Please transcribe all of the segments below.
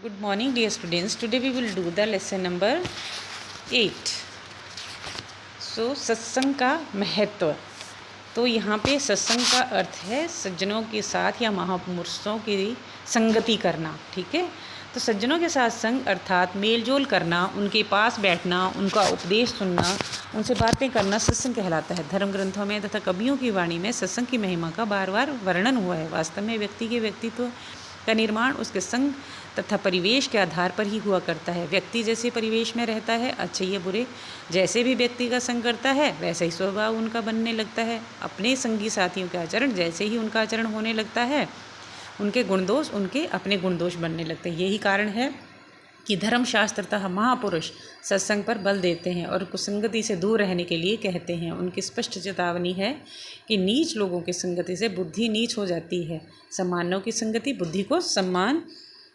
Good morning, dear students. Today we will do the lesson number 8. सत्संग का महत्व। तो यहाँ पे सत्संग का अर्थ है सज्जनों के साथ या महापुरुषों की संगति करना। ठीक है, तो सज्जनों के साथ संग अर्थात मेलजोल करना, उनके पास बैठना, उनका उपदेश सुनना, उनसे बातें करना सत्संग कहलाता है। धर्म ग्रंथों में तथा कवियों की वाणी में सत्संग की महिमा का बार बार वर्णन हुआ है। वास्तव में व्यक्ति के व्यक्तित्व का निर्माण उसके संग तथा परिवेश के आधार पर ही हुआ करता है। व्यक्ति जैसे परिवेश में रहता है, अच्छे या बुरे, जैसे भी व्यक्ति का संग करता है वैसा ही स्वभाव उनका बनने लगता है। अपने संगी साथियों के आचरण जैसे ही उनका आचरण होने लगता है, उनके गुणदोष उनके अपने गुणदोष बनने लगते हैं। यही कारण है कि धर्मशास्त्र तथा महापुरुष सत्संग पर बल देते हैं और कुसंगति से दूर रहने के लिए कहते हैं। उनकी स्पष्ट चेतावनी है कि नीच लोगों की संगति से बुद्धि नीच हो जाती है, सम्मानों की संगति बुद्धि को सम्मान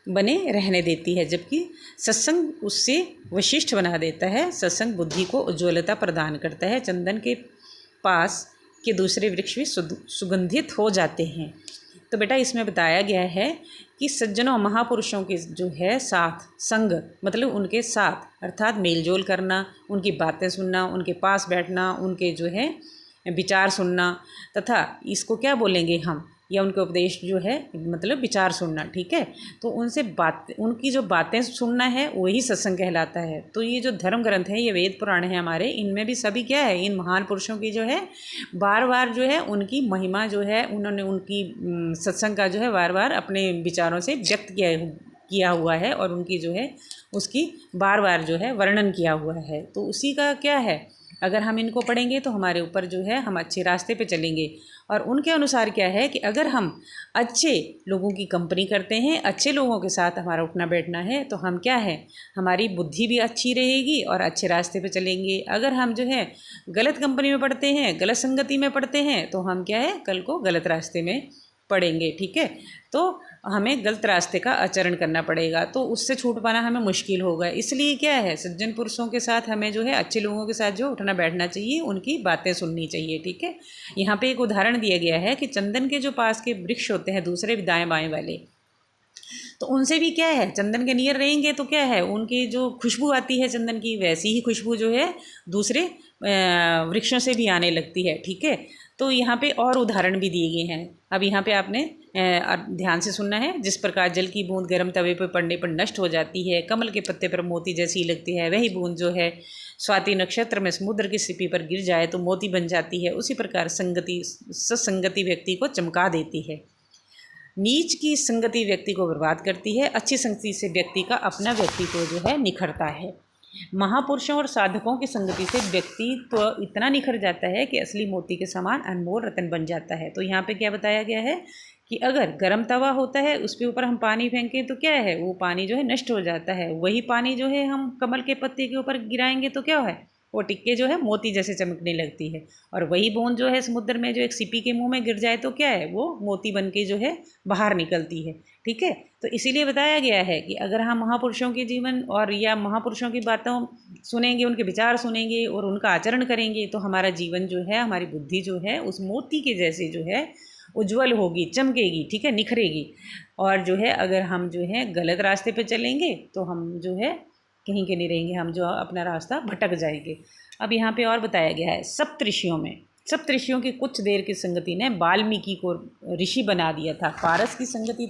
बने रहने देती है, जबकि सत्संग उससे विशिष्ट बना देता है। सत्संग बुद्धि को उज्ज्वलता प्रदान करता है। चंदन के पास के दूसरे वृक्ष भी सुगंधित हो जाते हैं। तो बेटा इसमें बताया गया है कि सज्जनों महापुरुषों के जो है साथ संग मतलब उनके साथ अर्थात मेलजोल करना, उनकी बातें सुनना, उनके पास बैठना, उनके जो है विचार सुनना तथा इसको क्या बोलेंगे हम, या उनके उपदेश जो है मतलब विचार सुनना। ठीक है, तो उनसे उनकी जो बातें सुनना है वही सत्संग कहलाता है। तो ये जो धर्म ग्रंथ है, ये वेद पुराण है हमारे, इनमें भी सभी क्या है, इन महान पुरुषों की जो है बार बार जो है उनकी महिमा जो है उन्होंने उनकी सत्संग का जो है बार बार अपने विचारों से व्यक्त किया हुआ है और उनकी जो है उसकी बार बार जो है वर्णन किया हुआ है। तो उसी का क्या है, अगर हम इनको पढ़ेंगे तो हमारे ऊपर जो है हम अच्छे रास्ते पे चलेंगे। और उनके अनुसार क्या है कि अगर हम अच्छे लोगों की कंपनी करते हैं, अच्छे लोगों के साथ हमारा उठना बैठना है, तो हम क्या है, हमारी बुद्धि भी अच्छी रहेगी और अच्छे रास्ते पे चलेंगे। अगर हम जो है गलत कंपनी में पढ़ते हैं, गलत संगति में पढ़ते हैं, तो हम क्या है कल को गलत रास्ते में पढ़ेंगे। ठीक है, तो हमें गलत रास्ते का आचरण करना पड़ेगा, तो उससे छूट पाना हमें मुश्किल होगा। इसलिए क्या है, सज्जन पुरुषों के साथ हमें जो है अच्छे लोगों के साथ जो उठना बैठना चाहिए, उनकी बातें सुननी चाहिए। ठीक है, यहाँ पे एक उदाहरण दिया गया है कि चंदन के जो पास के वृक्ष होते हैं दूसरे दाएं बाएं वाले, तो उनसे भी क्या है, चंदन के नियर रहेंगे तो क्या है, उनकी जो खुशबू आती है चंदन की, वैसी ही खुशबू जो है दूसरे वृक्षों से भी आने लगती है। ठीक है, तो यहाँ पे और उदाहरण भी दिए गए हैं। अब यहाँ पे आपने ध्यान से सुनना है। जिस प्रकार जल की बूंद गर्म तवे पर पड़ने पर नष्ट हो जाती है, कमल के पत्ते पर मोती जैसी लगती है, वही बूंद जो है स्वाति नक्षत्र में समुद्र की सिपी पर गिर जाए तो मोती बन जाती है। उसी प्रकार सत्संगति व्यक्ति को चमका देती है। नीच की संगति व्यक्ति को बर्बाद करती है, अच्छी संगति से व्यक्ति का अपना व्यक्तित्व जो है निखरता है। महापुरुषों और साधकों की संगति से व्यक्तित्व इतना निखर जाता है कि असली मोती के समान अनमोल रत्न बन जाता है। तो यहाँ पे क्या बताया गया है कि अगर गर्म तवा होता है, उसके ऊपर हम पानी फेंकें तो क्या है, वो पानी जो है नष्ट हो जाता है। वही पानी जो है हम कमल के पत्ते के ऊपर गिराएंगे तो क्या है, वो टिक्के जो है मोती जैसे चमकने लगती है। और वही बूंद जो है समुद्र में जो एक सीपी के मुंह में गिर जाए तो क्या है, वो मोती बन के जो है बाहर निकलती है। ठीक है, तो इसीलिए बताया गया है कि अगर हम महापुरुषों के जीवन और या महापुरुषों की बातों सुनेंगे, उनके विचार सुनेंगे और उनका आचरण करेंगे, तो हमारा जीवन जो है, हमारी बुद्धि जो है उस मोती के जैसे जो है उज्जवल होगी, चमकेगी। ठीक है, निखरेगी। और जो है अगर हम जो है गलत रास्ते पे चलेंगे तो हम जो है कहीं के नहीं रहेंगे, हम जो अपना रास्ता भटक जाएंगे। अब यहाँ पे और बताया गया है, सप्तऋषियों की कुछ देर की संगति ने वाल्मीकि को ऋषि बना दिया था। पारस की संगति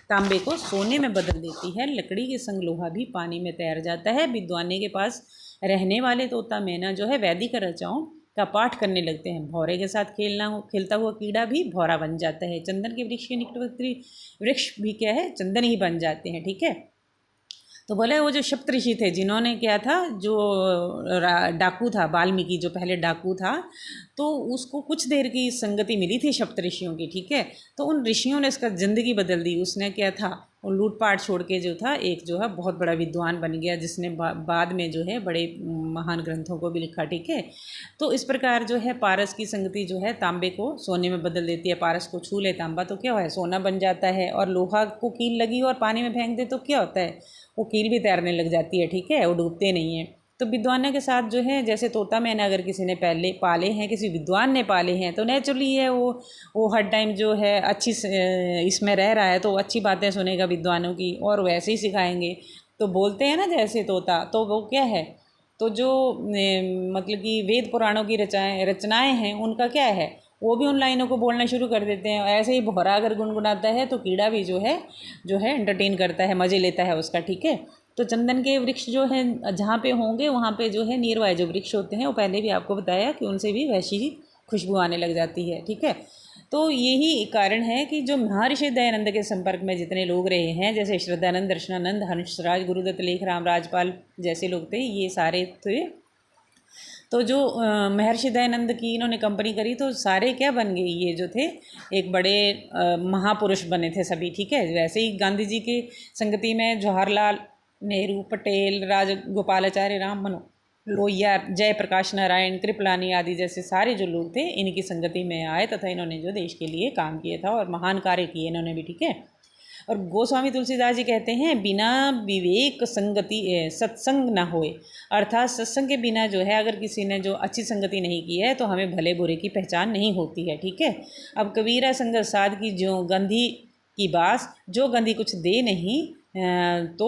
तांबे को सोने में बदल देती है। लकड़ी के संग लोहा भी पानी में तैर जाता है। विद्वाने के पास रहने वाले तोता मैना जो है वैदिक रचनाओं का पाठ करने लगते हैं। भौरे के साथ खेलता हुआ कीड़ा भी भौरा बन जाता है। चंदन के वृक्ष के निकटवर्ती वृक्ष भी क्या है, चंदन ही बन जाते हैं। ठीक है, तो बोले वो जो सप्तऋषि थे, जिन्होंने क्या था, जो डाकू था वाल्मीकि, जो पहले डाकू था, तो उसको कुछ देर की संगति मिली थी सप्तऋषियों की। ठीक है, तो उन ऋषियों ने इसका ज़िंदगी बदल दी। उसने क्या था, वो लूटपाट छोड़ के जो था एक जो है बहुत बड़ा विद्वान बन गया, जिसने बाद में जो है बड़े महान ग्रंथों को भी लिखा। ठीक है, तो इस प्रकार जो है पारस की संगति जो है तांबे को सोने में बदल देती है। पारस को छू ले तांबा तो क्या है, सोना बन जाता है। और लोहा को कील लगी और पानी में फेंक दे तो क्या होता है, वो कील भी तैरने लग जाती है। ठीक है, वो डूबते नहीं है। तो विद्वानों के साथ जो है, जैसे तोता मैना अगर किसी ने पहले पाले हैं, किसी विद्वान ने पाले हैं, तो नेचुरली है वो हर टाइम जो है अच्छी इसमें रह रहा है तो अच्छी बातें सुनेगा विद्वानों की और वैसे ही सिखाएंगे। तो बोलते हैं ना जैसे तोता, तो वो क्या है, तो जो मतलब कि वेद पुराणों की रचनाएं हैं उनका क्या है, वो भी उन लाइनों को बोलना शुरू कर देते हैं। ऐसे ही भौरा अगर गुनगुनाता है तो कीड़ा भी जो है एंटरटेन करता है, मज़े लेता है उसका, ठीक है। तो चंदन के वृक्ष जो हैं जहाँ पे होंगे वहाँ पे जो है नीरवाए जो वृक्ष होते हैं, वो पहले भी आपको बताया कि उनसे भी वैसी ही खुशबू आने लग जाती है, ठीक है। तो यही कारण है कि जो महर्षि दयानंद के संपर्क में जितने लोग रहे हैं, जैसे श्रद्धानंद, दर्शनानंद, हंसराज, गुरुदत्त, लेखराम, राजपाल जैसे लोग थे, ये सारे थे। तो जो महर्षि दयानंद की इन्होंने कंपनी करी तो सारे क्या बन गए, ये जो थे एक बड़े महापुरुष बने थे सभी, ठीक है। वैसे ही गांधी जी की संगति में जवाहरलाल नेहरू, पटेल, राजगोपालाचार्य, राम मनोहर लोहिया, जयप्रकाश नारायण, कृपलानी आदि जैसे सारे जो लोग थे इनकी संगति में आए तथा इन्होंने जो देश के लिए काम किया था और महान कार्य किए इन्होंने भी, ठीक है। और गोस्वामी तुलसीदास जी कहते हैं, बिना विवेक संगति सत्संग न होए, अर्थात सत्संग के बिना जो है अगर किसी ने जो अच्छी संगति नहीं की है तो हमें भले बुरे की पहचान नहीं होती है, ठीक है। अब कबीरा संगत साध की जो गंधी की बास, जो गंधी कुछ दे नहीं तो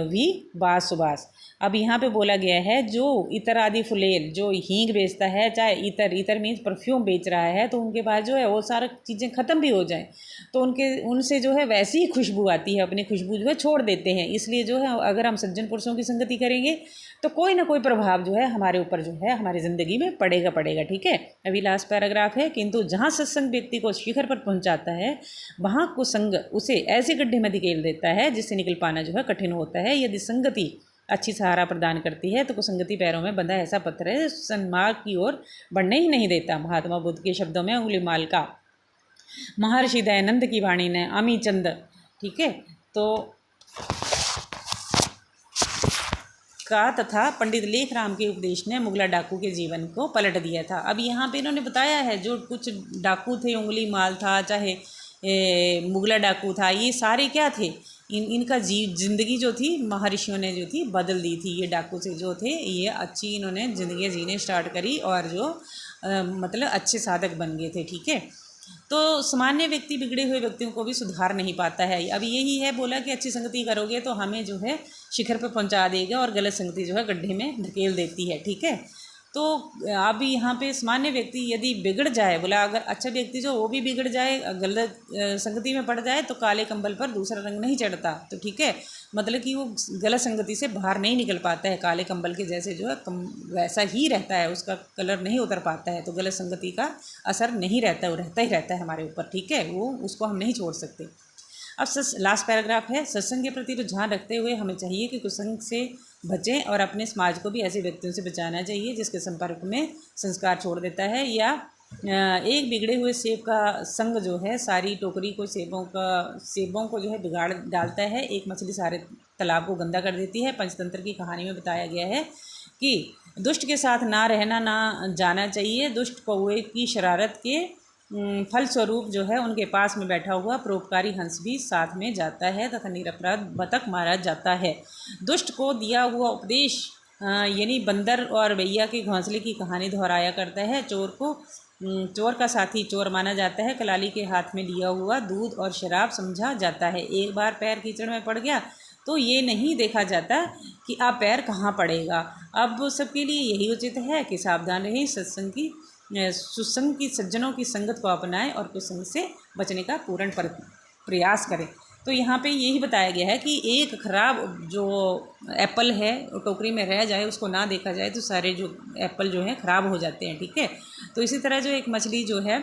भी बास सुबास। अब यहाँ पे बोला गया है, जो इतर आदि फुलेल, जो हींग बेचता है, चाहे इतर मीन्स परफ्यूम बेच रहा है, तो उनके पास जो है वो सारा चीज़ें ख़त्म भी हो जाएं तो उनसे जो है वैसी ही खुशबू आती है, अपनी खुशबू जो है छोड़ देते हैं। इसलिए जो है अगर हम सज्जन पुरुषों की संगति करेंगे तो कोई ना कोई प्रभाव जो है हमारे ऊपर जो है हमारी ज़िंदगी में पड़ेगा, ठीक है। अभी लास्ट पैराग्राफ है, किंतु जहाँ सत्संग व्यक्ति को शिखर पर पहुँचाता है वहाँ कुसंग उसे ऐसे गड्ढे में धकेल देता है जिससे निकल पाना जो है कठिन होता है। यदि संगति अच्छी सहारा प्रदान करती है तो कुसंगति पैरों में बंधा ऐसा पत्थर है सन्मार्ग की ओर बढ़ने ही नहीं देता। महात्मा बुद्ध के शब्दों में अंगुलीमाल का, महर्षि दयानंद की वाणी ने, अमी चंद, ठीक है, तो का तथा पंडित लेखराम के उपदेश ने मुगला डाकू के जीवन को पलट दिया था। अब यहाँ पे इन्होंने बताया है जो कुछ डाकू थे, उंगली माल था, चाहे मुगला डाकू था, ये सारे क्या थे, इनका जिंदगी जो थी महर्षियों ने जो थी बदल दी थी। ये डाकू से जो थे ये अच्छी इन्होंने ज़िंदगी जीने स्टार्ट करी और जो मतलब अच्छे साधक बन गए थे, ठीक है। तो सामान्य व्यक्ति बिगड़े हुए व्यक्तियों को भी सुधार नहीं पाता है। अब यही है, बोला कि अच्छी संगति करोगे तो हमें जो है शिखर पर पहुंचा देगा और गलत संगति जो है गड्ढे में धकेल देती है, ठीक है। तो अब यहाँ पे सामान्य व्यक्ति यदि बिगड़ जाए, बोला अगर अच्छा व्यक्ति जो वो भी बिगड़ जाए, गलत संगति में पड़ जाए तो काले कंबल पर दूसरा रंग नहीं चढ़ता, तो ठीक है, मतलब कि वो गलत संगति से बाहर नहीं निकल पाता है, काले कंबल के जैसे जो है वैसा ही रहता है, उसका कलर नहीं उतर पाता है। तो गलत संगति का असर नहीं रहता, वो रहता ही रहता है हमारे ऊपर, ठीक है, वो उसको हम नहीं छोड़ सकते। अब लास्ट पैराग्राफ है, सत्संग के प्रति रुझान रखते हुए हमें चाहिए कि कुसंग से बचें और अपने समाज को भी ऐसे व्यक्तियों से बचाना चाहिए जिसके संपर्क में संस्कार छोड़ देता है, या एक बिगड़े हुए सेब का संग जो है सारी टोकरी को सेबों को जो है बिगाड़ डालता है। एक मछली सारे तालाब को गंदा कर देती है। पंचतंत्र की कहानी में बताया गया है कि दुष्ट के साथ ना रहना ना जाना चाहिए। दुष्ट कौवे की शरारत के फलस्वरूप जो है उनके पास में बैठा हुआ परोपकारी हंस भी साथ में जाता है तथा निरपराध बतख मारा जाता है। दुष्ट को दिया हुआ उपदेश यानी बंदर और भैया के घोंसले की कहानी दोहराया करता है। चोर का साथी चोर माना जाता है। कलाली के हाथ में लिया हुआ दूध और शराब समझा जाता है। एक बार पैर कीचड़ में पड़ गया तो ये नहीं देखा जाता कि आप पैर कहाँ पड़ेगा। अब सबके लिए यही उचित है कि सावधान रहें, सुसंग की सज्जनों की संगत को अपनाएं और कुसंग से बचने का पूर्ण प्रयास करें। तो यहाँ पे यही बताया गया है कि एक ख़राब जो एप्पल है टोकरी में रह जाए, उसको ना देखा जाए तो सारे जो एप्पल जो है ख़राब हो जाते हैं, ठीक है। तो इसी तरह जो एक मछली जो है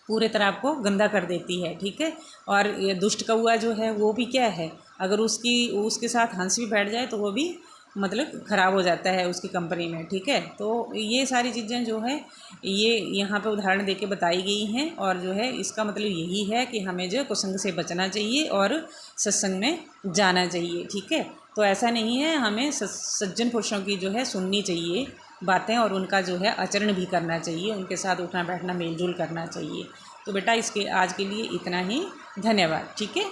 पूरे तरह आपको गंदा कर देती है, ठीक है। और ये दुष्ट कौआ जो है वो भी क्या है, अगर उसके साथ हंस भी बैठ जाए तो वो भी मतलब ख़राब हो जाता है उसकी कंपनी में, ठीक है। तो ये सारी चीज़ें जो है ये यहाँ पे उदाहरण देके बताई गई हैं और जो है इसका मतलब यही है कि हमें जो कुसंग से बचना चाहिए और सत्संग में जाना चाहिए, ठीक है। तो ऐसा नहीं है, हमें सज्जन पुरुषों की जो है सुननी चाहिए बातें और उनका जो है आचरण भी करना चाहिए, उनके साथ उठना बैठना मेलजोल करना चाहिए। तो बेटा इसके आज के लिए इतना ही, धन्यवाद, ठीक है।